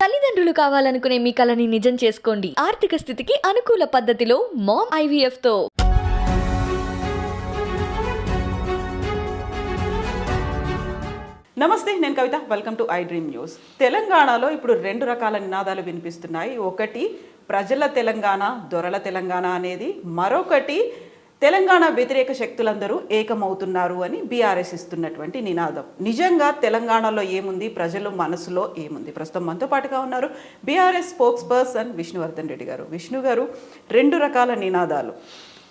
తల్లిదండ్రులు కావాలనుకునే మీ కలని నిజం చేసుకోండి. ఆర్థిక స్థితికి అనుకూల పద్ధతిలో మామ్ ఐవీఎఫ్ తో. నమస్తే, నేను Kavitha. Welcome to I Dream News. తెలంగాణలో ఇప్పుడు రెండు రకాల నినాదాలు వినిపిస్తున్నాయి. ఒకటి ప్రజల తెలంగాణ, దొరల తెలంగాణ అనేది, మరొకటి తెలంగాణ వ్యతిరేక శక్తులందరూ ఏకమవుతున్నారు అని బీఆర్ఎస్ ఇస్తున్నటువంటి నినాదం. నిజంగా తెలంగాణలో ఏముంది, ప్రజల మనసులో ఏముంది? ప్రస్తుతం మనతో పాటుగా ఉన్నారు BRS spokes person Vishnuvardhan Reddy గారు. విష్ణు గారు, రెండు రకాల నినాదాలు,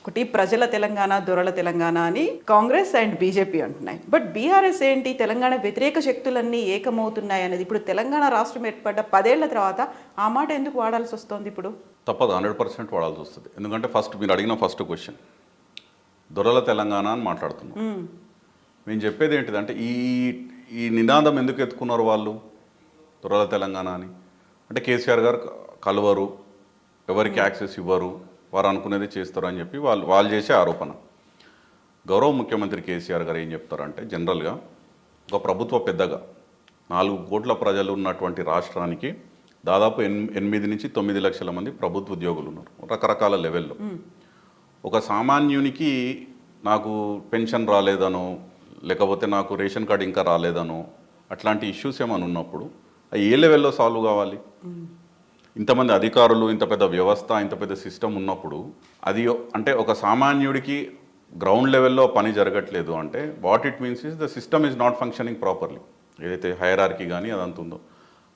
ఒకటి ప్రజల తెలంగాణ, దొరల తెలంగాణ అని కాంగ్రెస్ అండ్ బీజేపీ అంటున్నాయి. బట్ బీఆర్ఎస్ ఏంటి, తెలంగాణ వ్యతిరేక శక్తులన్నీ ఏకమవుతున్నాయి అనేది. ఇప్పుడు తెలంగాణ రాష్ట్రం ఏర్పడ్డ 10 ఏళ్ల తర్వాత ఆ మాట ఎందుకు వాడాల్సి వస్తుంది? ఇప్పుడు తప్పదు, 100% వాడాల్సి వస్తుంది. ఎందుకంటే మీరు అడిగిన ఫస్ట్ క్వశ్చన్ దొరల తెలంగాణ అని మాట్లాడుతున్నాం. మేము చెప్పేది ఏంటిదంటే ఈ నినాదం ఎందుకు ఎత్తుకున్నారు వాళ్ళు, దొరల తెలంగాణ అని? అంటే కేసీఆర్ గారు కలవరు, ఎవరికి యాక్సెస్ ఇవ్వరు, వారు అనుకునేది చేస్తారు అని చెప్పి వాళ్ళు చేసే ఆరోపణ. గౌరవ ముఖ్యమంత్రి కేసీఆర్ గారు ఏం చెప్తారంటే, జనరల్గా ఒక ప్రభుత్వ పెద్దగా 4 కోట్ల ప్రజలు ఉన్నటువంటి రాష్ట్రానికి దాదాపు 8 నుంచి 9 లక్షల మంది ప్రభుత్వ ఉద్యోగులు ఉన్నారు, రకరకాల లెవెల్లో. ఒక సామాన్యునికి నాకు పెన్షన్ రాలేదనో, లేకపోతే నాకు రేషన్ కార్డు ఇంకా రాలేదనో, అట్లాంటి ఇష్యూస్ ఏమైనా ఉన్నప్పుడు అవి ఏ లెవెల్లో సాల్వ్ కావాలి? ఇంతమంది అధికారులు, ఇంత పెద్ద వ్యవస్థ, ఇంత పెద్ద సిస్టమ్ ఉన్నప్పుడు అది అంటే ఒక సామాన్యుడికి గ్రౌండ్ లెవెల్లో పని జరగట్లేదు అంటే what it means is the system is not functioning properly. ఏదైతే హైరార్కీ కానీ అదంతా ఉందో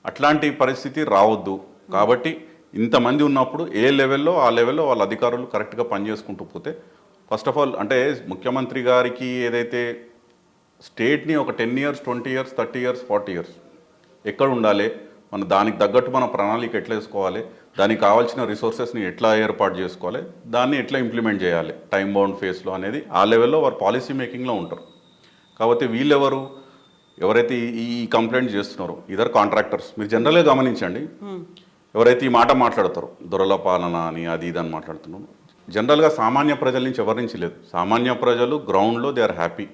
అట్లాంటి పరిస్థితి రావద్దు. కాబట్టి ఇంతమంది ఉన్నప్పుడు ఏ లెవెల్లో ఆ లెవెల్లో వాళ్ళ అధికారులు కరెక్ట్గా పనిచేసుకుంటూ పోతే, ఫస్ట్ ఆఫ్ ఆల్ అంటే ముఖ్యమంత్రి గారికి ఏదైతే స్టేట్ని ఒక 10 years, 20 years, 30 years, 40 years ఎక్కడ ఉండాలి, మన దానికి తగ్గట్టు మన ప్రణాళిక ఎట్లా వేసుకోవాలి, దానికి కావాల్సిన రిసోర్సెస్ని ఎట్లా ఏర్పాటు చేసుకోవాలి, దాన్ని ఎట్లా ఇంప్లిమెంట్ చేయాలి టైం బౌండ్ ఫేస్లో అనేది ఆ లెవెల్లో వారు పాలసీ మేకింగ్లో ఉంటారు. కాబట్టి వీళ్ళెవరు, ఎవరైతే ఈ కంప్లైంట్ చేస్తున్నారో ఇదర్ కాంట్రాక్టర్స్. మీరు జనరల్గా గమనించండి, ఎవరైతే ఈ మాట మాట్లాడతారో దొరల పాలన అని అది ఇది అని మాట్లాడుతున్నారో, జనరల్గా సామాన్య ప్రజల నుంచి ఎవరి నుంచి లేదు. సామాన్య ప్రజలు గ్రౌండ్లో దే ఆర్ హ్యాపీ.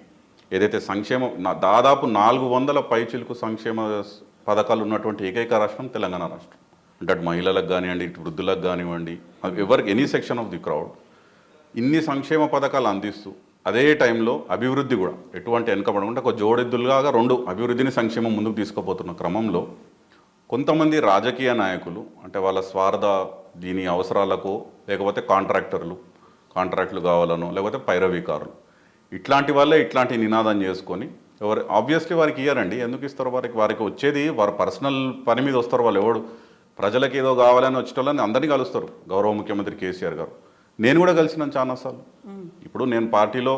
ఏదైతే సంక్షేమం, దాదాపు 400 పైచిలకు సంక్షేమ పథకాలు ఉన్నటువంటి ఏకైక రాష్ట్రం తెలంగాణ రాష్ట్రం. అంటే అటు మహిళలకు కానివ్వండి, ఇటు వృద్ధులకు కానివ్వండి, ఎవరికి any section of the crowd ఇన్ని సంక్షేమ పథకాలు అందిస్తూ అదే టైంలో అభివృద్ధి కూడా ఎటువంటి వెనుకబడకుండా ఒక జోడెద్దులుగా 2 అభివృద్ధిని, సంక్షేమం ముందుకు తీసుకుపోతున్న క్రమంలో కొంతమంది రాజకీయ నాయకులు అంటే వాళ్ళ స్వార్థ దీని అవసరాలకు, లేకపోతే కాంట్రాక్టులు కావాలనో, లేకపోతే పైరవీకారులు, ఇట్లాంటి వాళ్ళే ఇట్లాంటి నినాదం చేసుకొని ఎవరు ఆబ్వియస్లీ వారికి ఇయ్యారండి. ఎందుకు ఇస్తారు? వారికి వచ్చేది వారు పర్సనల్ పని మీద వస్తారు. వాళ్ళు ఎవడు ప్రజలకు ఏదో కావాలని వచ్చేటోళ్ళని అందరినీ కలుస్తారు. గౌరవ ముఖ్యమంత్రి కేసీఆర్ గారు, నేను కూడా కలిసినాను చాలాసార్లు. ఇప్పుడు నేను పార్టీలో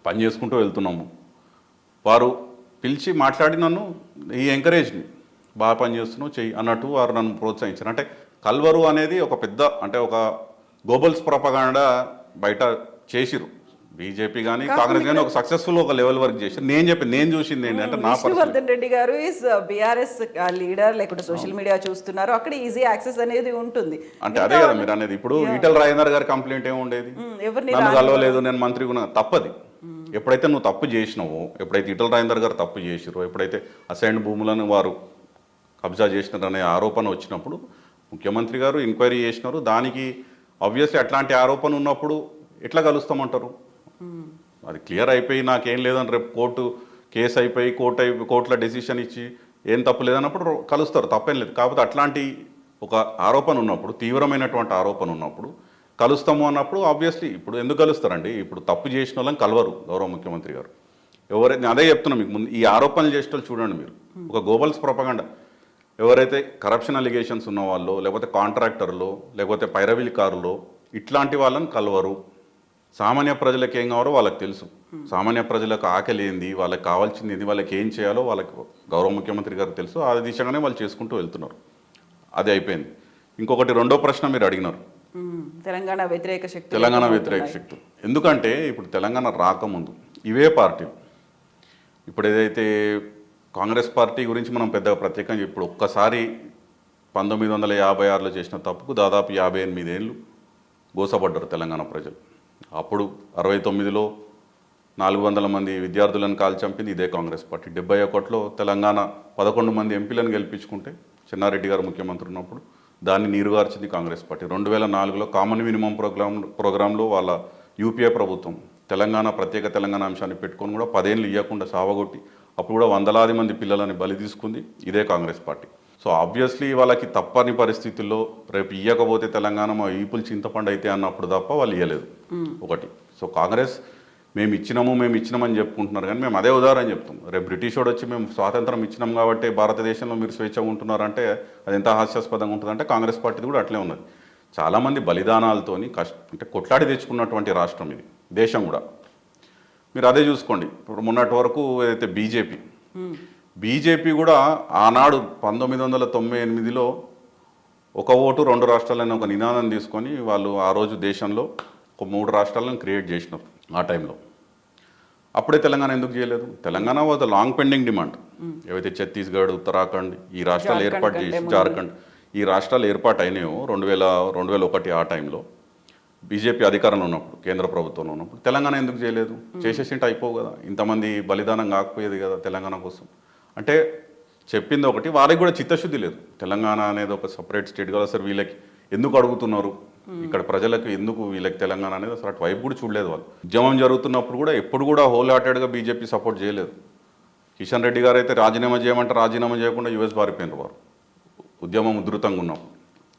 పని చేసుకుంటూ వెళ్తున్నాము, వారు పిలిచి మాట్లాడి నన్ను ఈ ఎంకరేజ్ని బాగా పనిచేస్తున్నావు చెయ్యి అన్నట్టు వారు నన్ను ప్రోత్సహించారు. అంటే కల్వరు అనేది ఒక పెద్ద, అంటే ఒక గోబల్స్ ప్రొపగాండా బయట చేసిరు. బీజేపీ కానీ కాంగ్రెస్ కానీ ఒక సక్సెస్ఫుల్ ఒక లెవెల్ వరకు చేశారు. నేను చూసింది ఏంటంటే, నా విష్ణువర్ధన్ రెడ్డి గారు ఈజ్ బీఆర్ఎస్ లీడర్, లేకుంటే సోషల్ మీడియా చూస్తున్నారు, అక్కడ ఈజీ యాక్సెస్ అనేది ఉంటుంది. అంటే అదే కదా మీరు అనేది. ఇప్పుడు ఈటల రాజేందర్ గారి కంప్లైంట్ ఏముండేది, నన్ను కలవలేదు, నేను మంత్రి కూడా. తప్పది. ఎప్పుడైతే నువ్వు తప్పు చేసినావో, ఎప్పుడైతే ఈటల రాజేందర్ గారు తప్పు చేసిరో, ఎప్పుడైతే అసైన్డ్ భూములను వారు కబ్జా చేసినారనే ఆరోపణ వచ్చినప్పుడు ముఖ్యమంత్రి గారు ఎంక్వైరీ చేసినారు. దానికి ఆబ్వియస్లీ అట్లాంటి ఆరోపణ ఉన్నప్పుడు ఎట్లా కలుస్తామంటారు? అది క్లియర్ అయిపోయి నాకేం లేదని రేపు కేసు అయిపోయి కోర్టులో డెసిషన్ ఇచ్చి ఏం తప్పు లేదన్నప్పుడు కలుస్తారు, తప్పేం లేదు. కాకపోతే అట్లాంటి ఒక ఆరోపణ ఉన్నప్పుడు, తీవ్రమైనటువంటి ఆరోపణ ఉన్నప్పుడు కలుస్తాము అన్నప్పుడు ఆబ్వియస్లీ ఇప్పుడు ఎందుకు కలుస్తారండి? ఇప్పుడు తప్పు చేసిన వాళ్ళని కలవరు గౌరవ ముఖ్యమంత్రి గారు. ఎవరైతే అదే చెప్తున్నా మీకు ముందు, ఈ ఆరోపణలు చేసిన వాళ్ళు చూడండి మీరు, ఒక గోబల్స్ ప్రొపగండా. ఎవరైతే కరప్షన్ అలిగేషన్స్ ఉన్న వాళ్ళు, లేకపోతే కాంట్రాక్టర్లు, లేకపోతే పైరవీకారులు, ఇట్లాంటి వాళ్ళని కలవరు. సామాన్య ప్రజలకు ఏం కావాలో వాళ్ళకి తెలుసు. సామాన్య ప్రజలకు ఆకలి ఏంది, వాళ్ళకి కావాల్సింది ఏంది, వాళ్ళకి ఏం చేయాలో వాళ్ళకి గౌరవ ముఖ్యమంత్రి గారికి తెలుసు. ఆ దిశగానే వాళ్ళు చేసుకుంటూ వెళ్తున్నారు. అది అయిపోయింది. ఇంకొకటి, రెండో ప్రశ్న మీరు అడిగినారు, తెలంగాణ వ్యతిరేక శక్తులు. ఎందుకంటే ఇప్పుడు తెలంగాణ రాకముందు ఇవే పార్టీలు, ఇప్పుడు ఏదైతే కాంగ్రెస్ పార్టీ గురించి మనం పెద్దగా ప్రత్యేకంగా, ఇప్పుడు ఒక్కసారి 1956లో చేసిన తప్పుకు దాదాపు 58 ఏళ్ళు గోసపడ్డారు తెలంగాణ ప్రజలు. అప్పుడు 69లో 400 మంది విద్యార్థులను కాల్చంపింది ఇదే కాంగ్రెస్ పార్టీ. 71లో తెలంగాణ 11 మంది ఎంపీలను గెలిపించుకుంటే చెన్నారెడ్డి గారు ముఖ్యమంత్రి ఉన్నప్పుడు దాన్ని నీరుగార్చింది కాంగ్రెస్ పార్టీ. 2004లో కామన్ మినిమం ప్రోగ్రాంలో వాళ్ళ యూపీఏ ప్రభుత్వం తెలంగాణ ప్రత్యేక తెలంగాణ అంశాన్ని పెట్టుకొని కూడా 10 ఏళ్ళు ఇవ్వకుండా సావగొట్టి అప్పుడు కూడా వందలాది మంది పిల్లలని బలి తీసుకుంది ఇదే కాంగ్రెస్ పార్టీ. సో ఆబ్వియస్లీ వాళ్ళకి తప్పని పరిస్థితుల్లో రేపు ఇవ్వకపోతే తెలంగాణ మా ఈపులు చింతపండు అయితే అన్నప్పుడు తప్ప వాళ్ళు ఇవ్వలేదు ఒకటి. సో కాంగ్రెస్ మేము ఇచ్చినామని చెప్పుకుంటున్నారు, కానీ మేము అదే ఉదాహరణ చెప్తాం. రేపు బ్రిటిష్ వాడు వచ్చి మేము స్వాతంత్రం ఇచ్చినాం కాబట్టి భారతదేశంలో మీరు స్వేచ్ఛగా ఉంటున్నారంటే అది ఎంత హాస్యాస్పదంగా ఉంటుందంటే కాంగ్రెస్ పార్టీది కూడా అట్లే ఉన్నది. చాలామంది బలిదానాలతోని అంటే కొట్లాడి తెచ్చుకున్నటువంటి రాష్ట్రం ఇది, దేశం కూడా. మీరు అదే చూసుకోండి, ఇప్పుడు మొన్నటి వరకు ఏదైతే బీజేపీ కూడా ఆనాడు 1998లో ఒక ఓటు 2 రాష్ట్రాలని ఒక నినాదం తీసుకొని వాళ్ళు ఆ రోజు దేశంలో ఒక 3 రాష్ట్రాలను క్రియేట్ చేసినారు ఆ టైంలో. అప్పుడే తెలంగాణ ఎందుకు చేయలేదు? Telangana was long pending demand. ఏవైతే ఛత్తీస్గఢ్, ఉత్తరాఖండ్ ఈ రాష్ట్రాలు ఏర్పాటు చేసి, జార్ఖండ్ ఈ రాష్ట్రాలు ఏర్పాటు అయినాయో 2001 ఆ టైంలో బీజేపీ అధికారంలో ఉన్నప్పుడు, కేంద్ర ప్రభుత్వంలో ఉన్నప్పుడు తెలంగాణ ఎందుకు చేయలేదు? చేసేసింటే అయిపోవు కదా, ఇంతమంది బలిదానం కాకపోయేది కదా తెలంగాణ కోసం. అంటే చెప్పింది ఒకటి, వాళ్ళకి కూడా చిత్తశుద్ధి లేదు. తెలంగాణ అనేది ఒక సపరేట్ స్టేట్ కదా సార్, వీళ్ళకి ఎందుకు అడుగుతున్నారు, ఇక్కడ ప్రజలకు ఎందుకు వీళ్ళకి తెలంగాణ అనేది అసలు అటు వైపు కూడా చూడలేదు వాళ్ళు. ఉద్యమం జరుగుతున్నప్పుడు కూడా ఎప్పుడు కూడా హోల్ హార్టెడ్గా బీజేపీ సపోర్ట్ చేయలేదు. కిషన్ రెడ్డి గారు అయితే రాజీనామా చేయమంటే రాజీనామా చేయకుండా యూఎస్ పారిపోయినారు వారు ఉద్యమం ఉధృతంగా ఉన్నప్పుడు.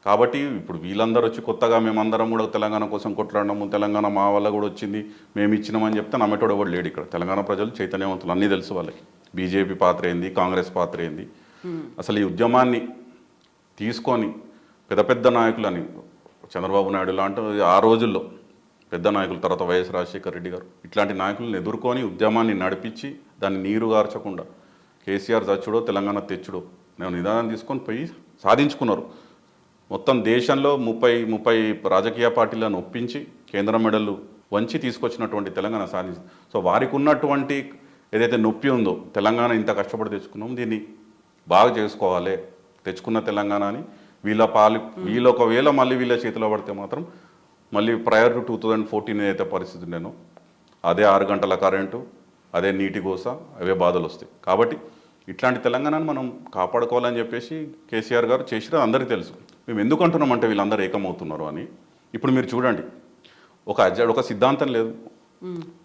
కాబట్టి ఇప్పుడు వీళ్ళందరూ వచ్చి కొత్తగా మేమందరం కూడా తెలంగాణ కోసం కొట్లాడినాము, తెలంగాణ మా వల్ల కూడా వచ్చింది, మేము ఇచ్చినామని చెప్తే నమ్మేటోడు ఎవడు లేడు ఇక్కడ. తెలంగాణ ప్రజలు చైతన్యవంతులు, అన్నీ తెలుసు వాళ్ళకి బీజేపీ పాత్ర ఏంది, కాంగ్రెస్ పాత్ర ఏంది. అసలు ఈ ఉద్యమాన్ని తీసుకొని పెద్ద పెద్ద నాయకులని చంద్రబాబు నాయుడు లాంటి ఆ రోజుల్లో పెద్ద నాయకులు, తర్వాత వైఎస్ రాజశేఖర రెడ్డి గారు ఇట్లాంటి నాయకులను ఎదుర్కొని ఉద్యమాన్ని నడిపించి దాన్ని నీరుగార్చకుండా కేసీఆర్ చచ్చుడో తెలంగాణ తెచ్చుడో నేను నిదానం తీసుకొని పోయి సాధించుకున్నారు. మొత్తం దేశంలో 30 రాజకీయ పార్టీలను ఒప్పించి కేంద్ర మెడలు వంచి తీసుకొచ్చినటువంటి తెలంగాణ సాధించింది. సో వారికి ఉన్నటువంటి ఏదైతే నొప్పి ఉందో, తెలంగాణ ఇంత కష్టపడి తెచ్చుకున్నాం, దీన్ని బాగా చేసుకోవాలి, తెచ్చుకున్న తెలంగాణని వీళ్ళు ఒకవేళ మళ్ళీ వీళ్ళ చేతిలో పడితే మాత్రం మళ్ళీ ప్రయర్ టు 2014 ఏదైతే పరిస్థితి ఉండేనో అదే 6 గంటల కరెంటు, అదే నీటి గోస, అవే బాధలు వస్తాయి. కాబట్టి ఇట్లాంటి తెలంగాణను మనం కాపాడుకోవాలని చెప్పేసి కేసీఆర్ గారు చేసినా అందరికీ తెలుసు. మేము ఎందుకు అంటున్నామంటే వీళ్ళందరూ ఏకమవుతున్నారు అని. ఇప్పుడు మీరు చూడండి, ఒక సిద్ధాంతం లేదు.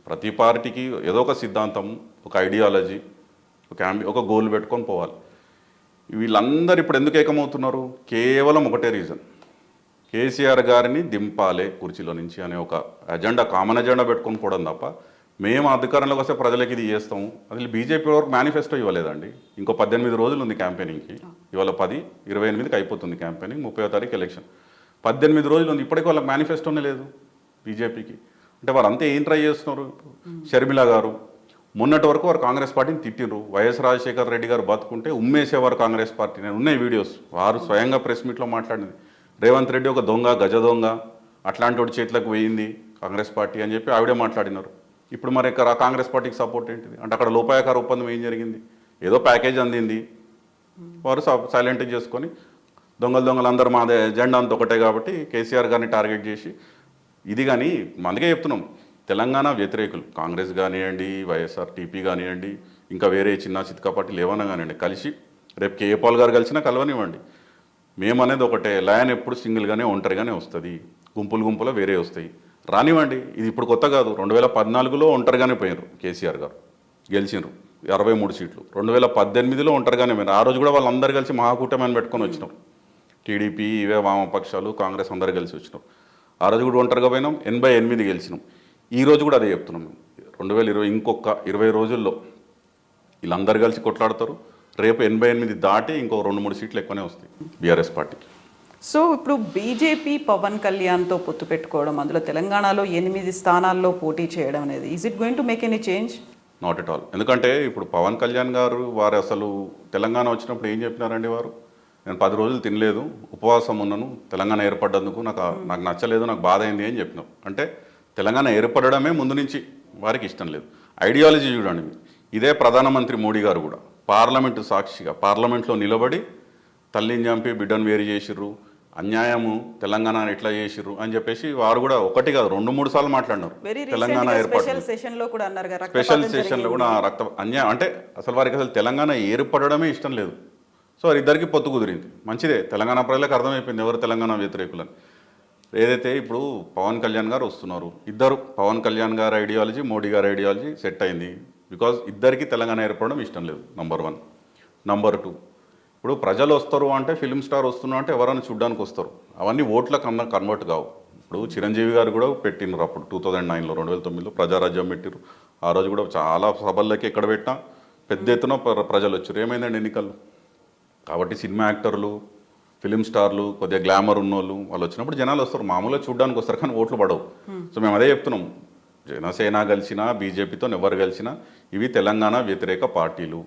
ప్రతి పార్టీకి ఏదో ఒక సిద్ధాంతం, ఒక ఐడియాలజీ, ఒక గోల్ పెట్టుకొని పోవాలి. వీళ్ళందరూ ఇప్పుడు ఎందుకు ఏకమవుతున్నారు? కేవలం ఒకటే రీజన్, కేసీఆర్ గారిని దింపాలే కుర్చీలో నుంచి అనే ఒక అజెండా, కామన్ అజెండా పెట్టుకొని పోవడం తప్ప మేము అధికారంలోకి వస్తే ప్రజలకి ఇది చేస్తాము. అసలు బీజేపీ వరకు మేనిఫెస్టో ఇవ్వలేదండి. ఇంకో 18 రోజులు ఉంది క్యాంపెయినింగ్కి. ఇవాళ 28కి అయిపోతుంది క్యాంపెయినింగ్, 30వ తారీఖు ఎలక్షన్. 18 రోజులు ఉంది, ఇప్పటికీ వాళ్ళకి మేనిఫెస్టోనే లేదు బీజేపీకి. అంటే వాళ్ళంతా ఏం ట్రై చేస్తున్నారు? షర్మిల గారు మొన్నటి వరకు వారు కాంగ్రెస్ పార్టీని తిట్టిరు. వైఎస్ రాజశేఖర రెడ్డి గారు బతుకుంటే ఉమ్మేసేవారు కాంగ్రెస్ పార్టీ. నేను ఉన్నాయి వీడియోస్, వారు స్వయంగా ప్రెస్ మీట్లో మాట్లాడింది. రేవంత్ రెడ్డి ఒక దొంగ, గజ దొంగ, అట్లాంటి వాడి చేతులకు పోయింది కాంగ్రెస్ పార్టీ అని చెప్పి ఆవిడే మాట్లాడినారు. ఇప్పుడు మరి కాంగ్రెస్ పార్టీకి సపోర్ట్ ఏంటిది? అంటే అక్కడ లోపాయకార ఒప్పందం ఏం జరిగింది? ఏదో ప్యాకేజ్ అందింది, వారు సైలెంట్ చేసుకొని దొంగలు అందరూ మాదే ఎజెండా అంత ఒకటే కాబట్టి కేసీఆర్ గారిని టార్గెట్ చేసి ఇది. కానీ అందుకే చెప్తున్నాం, తెలంగాణ వ్యతిరేకులు కాంగ్రెస్ కానివ్వండి, వైఎస్ఆర్ టీపీ కానివ్వండి, ఇంకా వేరే చిన్న చిత్కా పార్టీలు ఏమన్నా కానివ్వండి, కలిసి రేపు కేఏ పాల్ గారు కలిసినా కలవనివ్వండి. మేమనేది ఒకటే, లయన్ ఎప్పుడు సింగిల్గానే ఒంటరిగానే వస్తుంది, గుంపులు వేరే వస్తాయి, రానివ్వండి. ఇది ఇప్పుడు కొత్త కాదు. 2014లో ఒంటరిగానే పోయినారు కేసీఆర్ గారు, గెలిచినారు 63 సీట్లు. 2018లో ఒంటరిగానే పోయినారు. ఆ రోజు కూడా వాళ్ళందరూ కలిసి మహాకూటమి అని పెట్టుకొని వచ్చినారు. టీడీపీ, ఇవే వామపక్షాలు, కాంగ్రెస్ అందరూ కలిసి వచ్చినారు. ఆ రోజు కూడా ఒంటరిగా పోయినాం, 88 గెలిచినాం. ఈ రోజు కూడా అదే చెప్తున్నాం మేము. 2020 ఇంకొక 20 రోజుల్లో వీళ్ళందరూ కలిసి కొట్లాడతారు. రేపు 88 దాటి ఇంకో 2-3 సీట్లు ఎక్కువనే వస్తాయి బీఆర్ఎస్ పార్టీకి. సో ఇప్పుడు బీజేపీ పవన్ కళ్యాణ్తో పొత్తు పెట్టుకోవడం, అందులో తెలంగాణలో 8 స్థానాల్లో పోటీ చేయడం అనేది, is it going to make any change? Not at all. ఎందుకంటే ఇప్పుడు పవన్ కళ్యాణ్ గారు వారు అసలు తెలంగాణ వచ్చినప్పుడు ఏం చెప్పినారండి? వారు నేను 10 రోజులు తినలేదు, ఉపవాసం ఉన్నాను, తెలంగాణ ఏర్పడ్డందుకు నాకు నచ్చలేదు, నాకు బాధ అయింది అని చెప్పినారు. అంటే తెలంగాణ ఏర్పడడమే ముందు నుంచి వారికి ఇష్టం లేదు. ఐడియాలజీ చూడండి. ఇదే ప్రధానమంత్రి మోడీ గారు కూడా పార్లమెంటు సాక్షిగా పార్లమెంట్లో నిలబడి తల్లిని చంపి బిడ్డను వేరు చేసిర్రు, అన్యాయము తెలంగాణ ఎట్లా చేసిర్రు అని చెప్పేసి వారు కూడా ఒకటి కాదు 2-3 సార్లు మాట్లాడినారు. తెలంగాణ ఏర్పడి స్పెషల్ సెషన్లో కూడా అన్యాయం అంటే అసలు వారికి అసలు తెలంగాణ ఏర్పడడమే ఇష్టం లేదు. సో వారిద్దరికి పొత్తు కుదిరింది, మంచిదే. తెలంగాణ ప్రజలకు అర్థమైపోయింది ఎవరు తెలంగాణ వ్యతిరేకులని. ఏదైతే ఇప్పుడు పవన్ కళ్యాణ్ గారు వస్తున్నారు, ఇద్దరు పవన్ కళ్యాణ్ గారి ఐడియాలజీ, మోడీ గారి ఐడియాలజీ సెట్ అయింది. బికాజ్ ఇద్దరికి తెలంగాణ ఏర్పడడం ఇష్టం లేదు, నంబర్ 1. నంబర్ 2, ఇప్పుడు ప్రజలు వస్తారు అంటే, ఫిలిం స్టార్ వస్తున్నారు అంటే ఎవరైనా చూడడానికి వస్తారు, అవన్నీ ఓట్లకు కన్వర్ట్ కావు. ఇప్పుడు చిరంజీవి గారు కూడా పెట్టినారు అప్పుడు 2009లో 2009లో ప్రజారాజ్యం పెట్టిరు. ఆ రోజు కూడా చాలా సభల్లోకి ఎక్కడ పెట్టినా పెద్ద ఎత్తున ప్రజలు వచ్చారు. ఏమైందండి ఎన్నికల్లో? కాబట్టి సినిమా యాక్టర్లు, ఫిలిం స్టార్లు, కొద్దిగా గ్లామర్ ఉన్నోళ్ళు వాళ్ళు వచ్చినప్పుడు జనాలు వస్తారు, మామూలుగా చూడడానికి వస్తారు, కానీ ఓట్లు పడవు. సో మేము అదే చెప్తున్నాం, జనసేన కలిసినా బీజేపీతో ఎవరు కలిసినా ఇవి తెలంగాణ వ్యతిరేక పార్టీలు.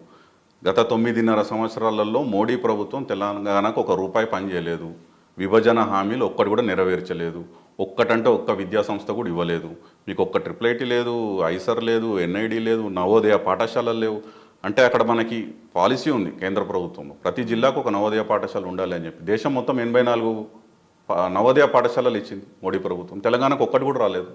గత 9.5 సంవత్సరాలలో మోడీ ప్రభుత్వం తెలంగాణకు ₹1 పని చేయలేదు. విభజన హామీలు ఒక్కటి కూడా నెరవేర్చలేదు. ఒక్కటంటే ఒక్క విద్యా సంస్థ కూడా ఇవ్వలేదు. మీకు ఒక్క IIIT లేదు, ఐసర్ లేదు, NID లేదు, నవోదయ పాఠశాలలు లేవు. అంటే అక్కడ మనకి పాలసీ ఉంది కేంద్ర ప్రభుత్వంలో, ప్రతి జిల్లాకు ఒక నవోదయ పాఠశాల ఉండాలి అని చెప్పి. దేశం మొత్తం 84 నవోదయ పాఠశాలలు ఇచ్చింది మోడీ ప్రభుత్వం, తెలంగాణకు ఒక్కటి కూడా రాలేదు.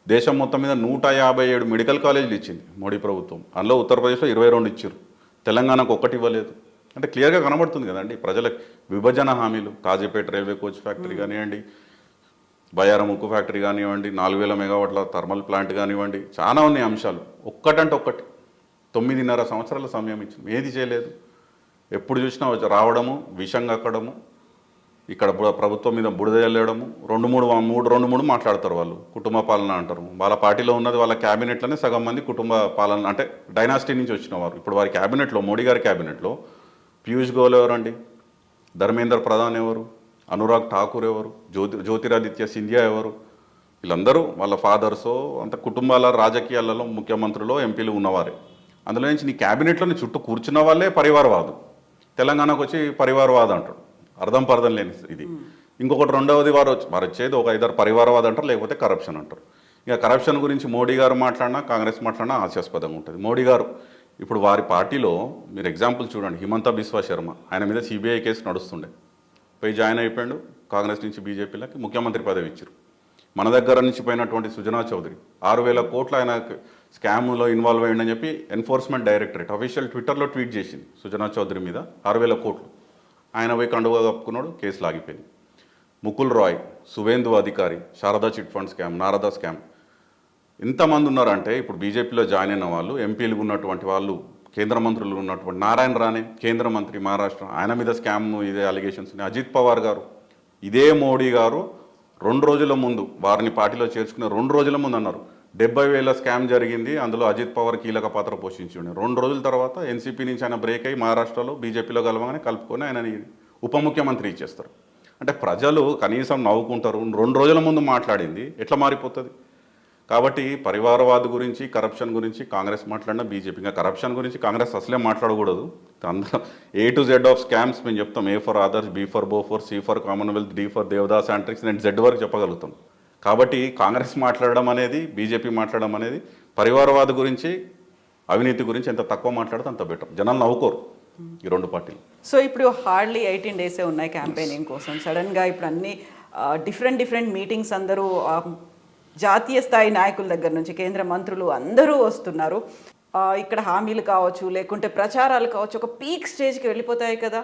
దేశం మొత్తం మీద 157 మెడికల్ కాలేజీలు ఇచ్చింది మోడీ ప్రభుత్వం, అందులో ఉత్తరప్రదేశ్లో 22 ఇచ్చారు, తెలంగాణకు ఒక్కటి ఇవ్వలేదు. అంటే క్లియర్గా కనబడుతుంది కదండి ప్రజలకు. విభజన హామీలు, కాజీపేట రైల్వే కోచ్ ఫ్యాక్టరీ కానివ్వండి, బయ్యారం ఉక్కు ఫ్యాక్టరీ కానివ్వండి, 4000 మెగావాట్ల థర్మల్ ప్లాంట్ కానివ్వండి, చాలా ఉన్నాయి అంశాలు. ఒక్కటంటే ఒక్కటి 9.5 సంవత్సరాల సమయం ఇచ్చింది, ఏది చేయలేదు. ఎప్పుడు చూసినా రావడము, విషం కక్కడము, ఇక్కడ ప్రభుత్వం మీద బురద చల్లడము, 2-3 మాట్లాడతారు వాళ్ళు. కుటుంబ పాలన అంటారు. వాళ్ళ పార్టీలో ఉన్నది వాళ్ళ క్యాబినెట్లోనే సగం మంది కుటుంబ పాలన అంటే డైనాసిటీ నుంచి వచ్చిన వారు. ఇప్పుడు వారి క్యాబినెట్లో, మోడీ గారి క్యాబినెట్లో పీయూష్ గోయల్ ఎవరండి, ధర్మేంద్ర ప్రధాన్ ఎవరు, అనురాగ్ ఠాకూర్ ఎవరు, జ్యోతిరాదిత్య సింధియా ఎవరు? వీళ్ళందరూ వాళ్ళ ఫాదర్సో అంత కుటుంబాల రాజకీయాలలో ముఖ్యమంత్రులు, ఎంపీలు ఉన్నవారే. అందులో నుంచి నీ క్యాబినెట్లో నీ చుట్టూ కూర్చున్న వాళ్ళే పరివారవాదు. తెలంగాణకు వచ్చి పరివారవాదం అంటాడు, అర్థం పర్థం లేని ఇది. ఇంకొకటి రెండవది వారు వచ్చేది ఒక 5-6 పరివారవాదం అంటారు, లేకపోతే కరప్షన్ అంటారు. ఇక కరప్షన్ గురించి మోడీ గారు మాట్లాడినా, కాంగ్రెస్ మాట్లాడినా హాస్యాస్పదంగా ఉంటుంది. మోడీ గారు ఇప్పుడు వారి పార్టీలో మీరు ఎగ్జాంపుల్ చూడండి, హిమంత బిశ్వా శర్మ, ఆయన మీద CBI కేసు నడుస్తుండే, పోయి జాయిన్ అయిపోయాడు. కాంగ్రెస్ నుంచి బీజేపీలకి ముఖ్యమంత్రి పదవి ఇచ్చారు. మన దగ్గర నుంచి పోయినటువంటి సుజనా చౌదరి 6,000 కోట్ల ఆయన స్కామ్లో ఇన్వాల్వ్ అయ్యిందని చెప్పి ఎన్ఫోర్స్మెంట్ డైరెక్టరేట్ అఫీషియల్ ట్విట్టర్లో ట్వీట్ చేసింది సుజనా చౌదరి మీద 6,000 కోట్లు. ఆయన పోయి కండుగా కప్పుకున్నాడు, కేసులు ఆగిపోయింది. Mukul Roy, Suvendu Adhikari, Saradha chit fund scam, Narada scam, ఎంతమంది ఉన్నారంటే ఇప్పుడు బీజేపీలో జాయిన్ అయిన వాళ్ళు, ఎంపీలు ఉన్నటువంటి వాళ్ళు, కేంద్ర మంత్రులు ఉన్నటువంటి నారాయణ రాణే కేంద్ర మంత్రి మహారాష్ట్ర, ఆయన మీద స్కామ్ ఇదే అలిగేషన్స్ ఉన్నాయి. అజిత్ పవార్ గారు, ఇదే మోడీ గారు 2 రోజుల ముందు వారిని పార్టీలో చేర్చుకున్న 2 రోజుల ముందు అన్నారు 70,000 స్కామ్ జరిగింది, అందులో అజిత్ పవార్ కీలక పాత్ర పోషించిండు. 2 రోజుల తర్వాత ఎన్సీపీ నుంచి ఆయన బ్రేక్ అయ్యి మహారాష్ట్రలో బీజేపీలో కలుపుకొని ఆయనని ఉప ముఖ్యమంత్రి ఇచ్చేస్తారు. అంటే ప్రజలు కనీసం నవ్వుకుంటారు. 2 రోజుల ముందు మాట్లాడింది ఎట్లా మారిపోతుంది? కాబట్టి పరివారవాద గురించి, కరప్షన్ గురించి కాంగ్రెస్ మాట్లాడినా బీజేపీ, ఇంకా కరప్షన్ గురించి కాంగ్రెస్ అసలే మాట్లాడకూడదు. అందరూ A to Z of scams మేము చెప్తాం. A for Adarsh, B for Bofors, C for Commonwealth, D for Devas Antrix, నేను Z వరకు చెప్పగలుగుతాం. కాబట్టి కాంగ్రెస్ మాట్లాడడం అనేది, బీజేపీ మాట్లాడడం అనేది, పరివారవాద గురించి, అవినీతి గురించి ఎంత తక్కువ మాట్లాడితే అంత బెటర్. జనాలు నవ్వుకోరు ఈ 2 పార్టీలు. సో ఇప్పుడు హార్డ్లీ 18 డేసే ఉన్నాయి క్యాంపెయినింగ్ కోసం. సడన్గా ఇప్పుడు అన్ని డిఫరెంట్ మీటింగ్స్, అందరూ జాతీయ స్థాయి నాయకుల దగ్గర నుంచి కేంద్ర మంత్రులు అందరూ వస్తున్నారు. ఇక్కడ హామీలు కావచ్చు, లేకుంటే ప్రచారాలు కావచ్చు, ఒక పీక్ స్టేజ్కి వెళ్ళిపోతాయి కదా.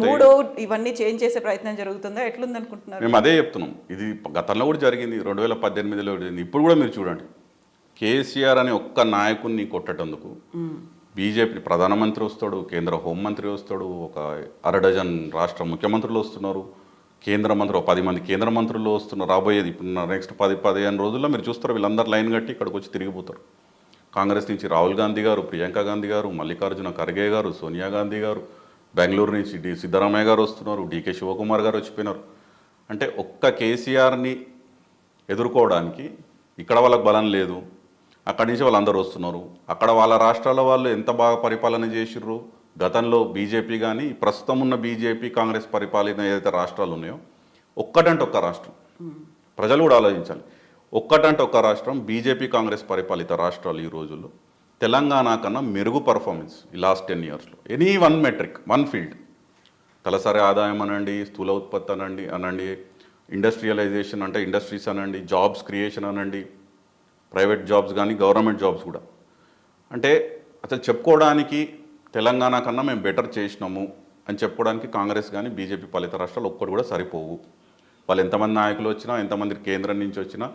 మూడో ఇవన్నీ చేంజ్ చేసే ప్రయత్నం జరుగుతుందా, ఎట్లుంది అనుకుంటున్నారు? మేము అదే చెప్తున్నాం. ఇది గతంలో కూడా జరిగింది, 2018లో జరిగింది, ఇప్పుడు కూడా మీరు చూడండి. కేసీఆర్ అనే ఒక్క నాయకుడిని కొట్టేటందుకు బీజేపీ ప్రధానమంత్రి వస్తాడు, కేంద్ర హోంమంత్రి వస్తాడు, ఒక 1/2 డజన్ రాష్ట్ర ముఖ్యమంత్రులు వస్తున్నారు, కేంద్ర మంత్రులు 10 మంది కేంద్ర మంత్రులు వస్తున్నారు. రాబోయేది ఇప్పుడు నెక్స్ట్ 10-15 రోజుల్లో మీరు చూస్తారు, వీళ్ళందరూ లైన్ కట్టి ఇక్కడికి వచ్చి తిరిగిపోతారు. కాంగ్రెస్ నుంచి రాహుల్ గాంధీ గారు, ప్రియాంక గాంధీ గారు, మల్లికార్జున ఖర్గే గారు, సోనియా గాంధీ గారు, బెంగళూరు నుంచి సిద్ధరామయ్య గారు వస్తున్నారు, DK శివకుమార్ గారు వచ్చిపోయినారు. అంటే ఒక్క కేసీఆర్ని ఎదుర్కోవడానికి ఇక్కడ వాళ్ళకి బలం లేదు, అక్కడి నుంచి వాళ్ళందరూ వస్తున్నారు. అక్కడ వాళ్ళ రాష్ట్రాల వాళ్ళు ఎంత బాగా పరిపాలన చేసిర్రు గతంలో బీజేపీ కానీ, ప్రస్తుతం ఉన్న బీజేపీ కాంగ్రెస్ పరిపాలన ఏదైతే రాష్ట్రాలు ఉన్నాయో, ఒక్కటంటే ఒక్క రాష్ట్రం, ప్రజలు కూడా ఆలోచించాలి, ఒక్కటంటే ఒక్క రాష్ట్రం బీజేపీ కాంగ్రెస్ పరిపాలిత రాష్ట్రాలు ఈ రోజుల్లో తెలంగాణ కన్నా మెరుగు పర్ఫార్మెన్స్ ఈ లాస్ట్ 10 ఇయర్స్లో. ఎనీ 1 మెట్రిక్, 1 ఫీల్డ్, తలసరి ఆదాయం అనండి, స్థూల ఉత్పత్తి అనండి, ఇండస్ట్రియలైజేషన్ అంటే ఇండస్ట్రీస్ అనండి, జాబ్స్ క్రియేషన్ అనండి, ప్రైవేట్ జాబ్స్ కానీ గవర్నమెంట్ జాబ్స్ కూడా. అంటే అసలు చెప్పుకోవడానికి తెలంగాణ కన్నా మేము బెటర్ చేసినాము అని చెప్పుకోవడానికి కాంగ్రెస్ కానీ బీజేపీ పాలిత రాష్ట్రాలు ఒక్కటి కూడా సరిపోవు. వాళ్ళు ఎంతమంది నాయకులు వచ్చినా, ఎంతమంది కేంద్రం నుంచి వచ్చినా,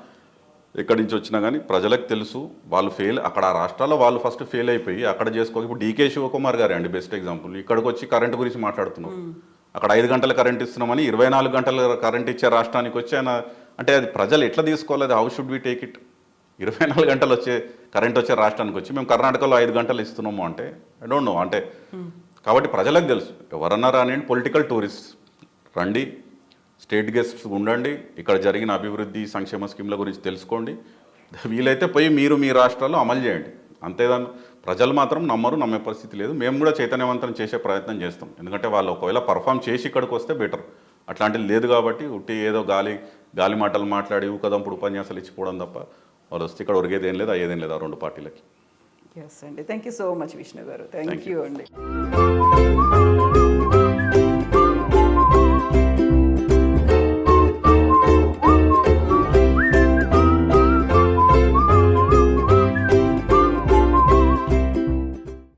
ఎక్కడి నుంచి వచ్చినా కానీ ప్రజలకు తెలుసు వాళ్ళు అక్కడ ఆ రాష్ట్రాల్లో వాళ్ళు ఫస్ట్ ఫెయిల్ అయిపోయి అక్కడ చేసుకోక ఇప్పుడు డీకే శివకుమార్ గారే అండి బెస్ట్ ఎగ్జాంపుల్. ఇక్కడికి వచ్చి కరెంట్ గురించి మాట్లాడుతున్నాం. అక్కడ 5 గంటల కరెంట్ ఇస్తున్నామని 24 గంటల కరెంట్ ఇచ్చే రాష్ట్రానికి వచ్చి ఆయన అంటే అది ప్రజలు ఎట్లా తీసుకోవాలి, అది how should we take it? 24 గంటలు కరెంట్ వచ్చే రాష్ట్రానికి వచ్చి మేము కర్ణాటకలో 5 గంటలు ఇస్తున్నాము అంటే ఐ డోంట్ నో. అంటే కాబట్టి ప్రజలకు తెలుసు, ఎవరన్నా రానివ్వండి, పొలిటికల్ టూరిస్ట్ రండి, స్టేట్ గెస్ట్స్ ఉండండి, ఇక్కడ జరిగిన అభివృద్ధి సంక్షేమ స్కీమ్ల గురించి తెలుసుకోండి, వీలైతే పోయి మీరు మీ రాష్ట్రాల్లో అమలు చేయండి. అంతేదాన్ని ప్రజలు మాత్రం నమ్మే పరిస్థితి లేదు. మేము కూడా చైతన్యవంతం చేసే ప్రయత్నం చేస్తాం. ఎందుకంటే వాళ్ళు ఒకవేళ పర్ఫామ్ చేసి ఇక్కడికి వస్తే బెటర్. అట్లాంటిది లేదు కాబట్టి ఉట్టి ఏదో గాలి మాటలు మాట్లాడి ఊకదంపుడు ఉపన్యాసాలు ఇచ్చిపోవడం తప్ప వాళ్ళు వస్తే ఇక్కడ ఒరిగేది ఏం లేదు, అయ్యేదేం లేదు ఆ 2 పార్టీలకి. ఎస్ అండి, thank you so much Vishnu గారు. థ్యాంక్ యూ అండి.